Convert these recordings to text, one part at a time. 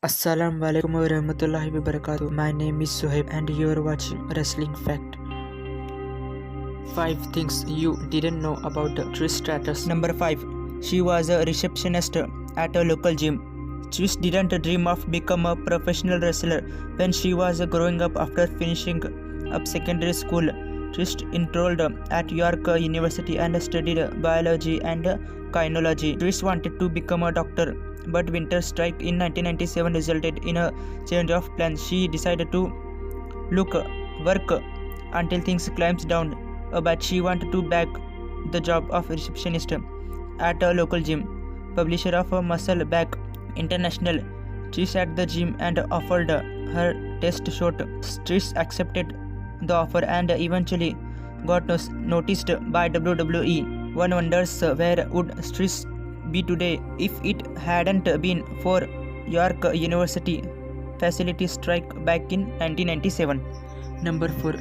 Assalamualaikum warahmatullahi wabarakatuh. My name is Soheb and you are watching Wrestling Fact. 5 things you didn't know about Trish Stratus. Number 5. She was a receptionist at a local gym. Trish didn't dream of becoming a professional wrestler when she was growing up. After finishing up secondary school, Trish enrolled at York University and studied biology and kynology. Trish wanted to become a doctor, but winter strike in 1997 resulted in a change of plans. She decided to work until things climbs down, but she wanted to back the job of receptionist at a local gym. Publisher of Muscle Back International Trish at the gym and offered her test shot. Trish accepted the offer and eventually got noticed by WWE. One wonders where would Trish be today if it hadn't been for York University facility strike back in 1997. Number 4.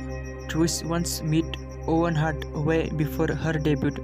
Trish once met Owen Hart way before her debut.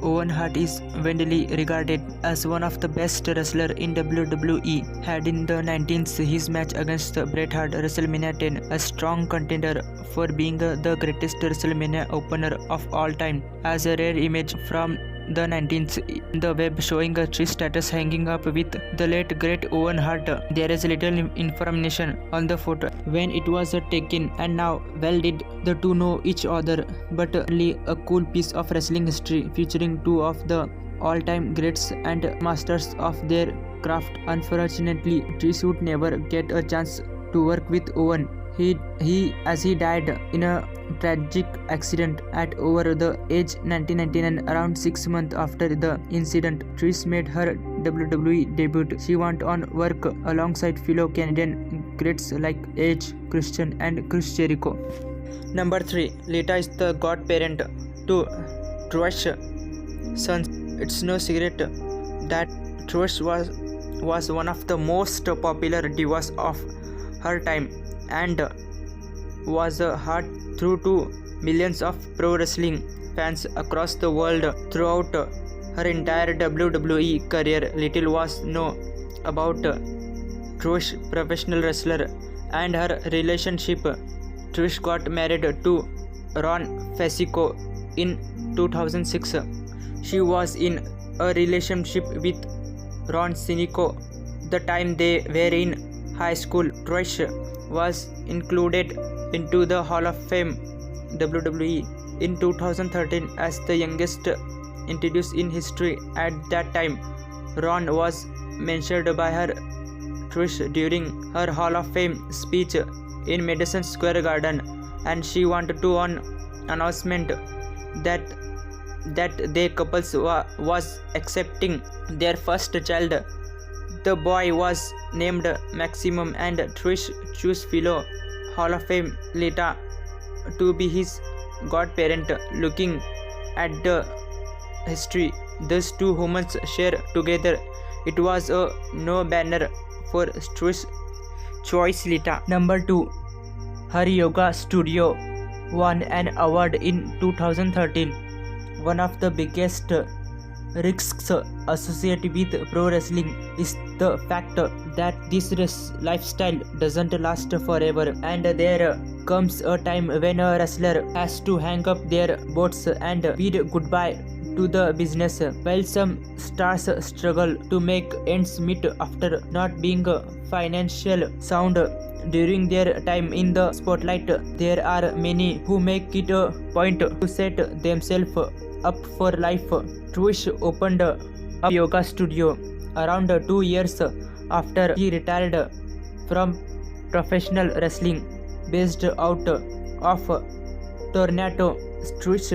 Owen Hart is widely regarded as one of the best wrestlers in WWE. Had in the 19th his match against Bret Hart WrestleMania 10, a strong contender for being the greatest WrestleMania opener of all time. As a rare image from the 19th in the web showing Trish Stratus hanging up with the late great Owen Hart. There is little information on the photo when it was taken, and now well did the two know each other, but only a cool piece of wrestling history featuring two of the all-time greats and masters of their craft. Unfortunately, Trish would never get a chance to work with Owen. He died in a tragic accident at over the age 1999. Around 6 months after the incident, Trish made her WWE debut. She went on work alongside fellow Canadian greats like Edge, Christian and Chris Jericho. Number 3. Lita is the godparent to Trish's sons. It's no secret that Trish was one of the most popular divas of her time and was heart through to millions of pro wrestling fans across the world. Throughout her entire WWE career, little was known about Trish, professional wrestler, and her relationship. Trish got married to Ron Fasico in 2006. She was in a relationship with Ron Sinico the time they were in high school. Trish was included into the Hall of Fame WWE in 2013 as the youngest introduced in history. At that time, Ron was mentioned by her Trish during her Hall of Fame speech in Madison Square Garden, and she wanted to an announcement that the couples was accepting their first child. The boy was named Maximum, and Trish chose fellow Hall of Fame Lita to be his godparent. Looking at the history these two humans share together, it was a no-brainer for Trish's choice, Lita. Number 2. Her yoga studio won an award in 2013. One of the biggest risks associated with pro wrestling is the fact that this lifestyle doesn't last forever, and there comes a time when a wrestler has to hang up their boots and bid goodbye to the business. While some stars struggle to make ends meet after not being financially sound during their time in the spotlight, there are many who make it a point to set themselves up for life. Trish opened a yoga studio around 2 years after he retired from professional wrestling. Based out of Toronto, Trish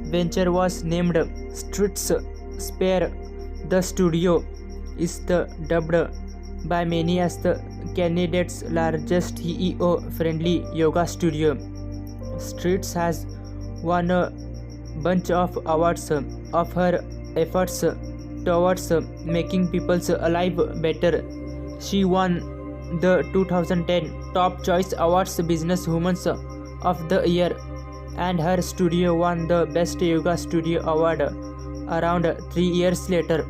venture was named Streets Spare. The studio is dubbed by many as the Canada's largest CEO-friendly yoga studio. Streets has won a bunch of awards of her efforts towards making people's life better. She won the 2010 Top Choice Awards Business Woman of the Year, and her studio won the Best Yoga Studio Award around 3 years later.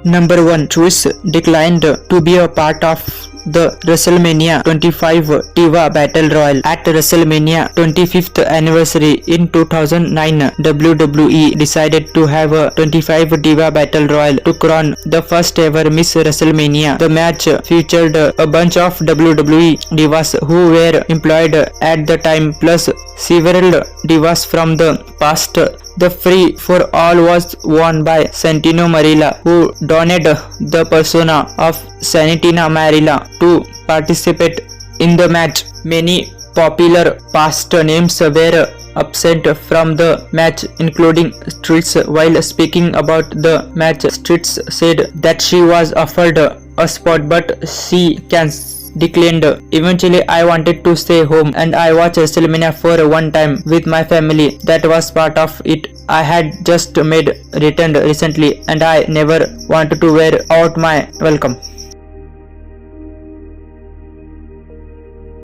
Number 1. Trish declined to be a part of the WrestleMania 25 Diva Battle Royal. At WrestleMania 25th anniversary in 2009, WWE decided to have a 25 Diva Battle Royal to crown the first ever Miss WrestleMania. The match featured a bunch of WWE divas who were employed at the time, plus several divas from the past. The free for all was won by Santino Marella, who donned the persona of Santino Marella to participate in the match. Many popular past names were absent from the match, including Trish. While speaking about the match, Trish said that she was offered a spot but she declined. Eventually, I wanted to stay home and I watched WrestleMania for one time with my family. That was part of it. I had just returned recently and I never wanted to wear out my welcome.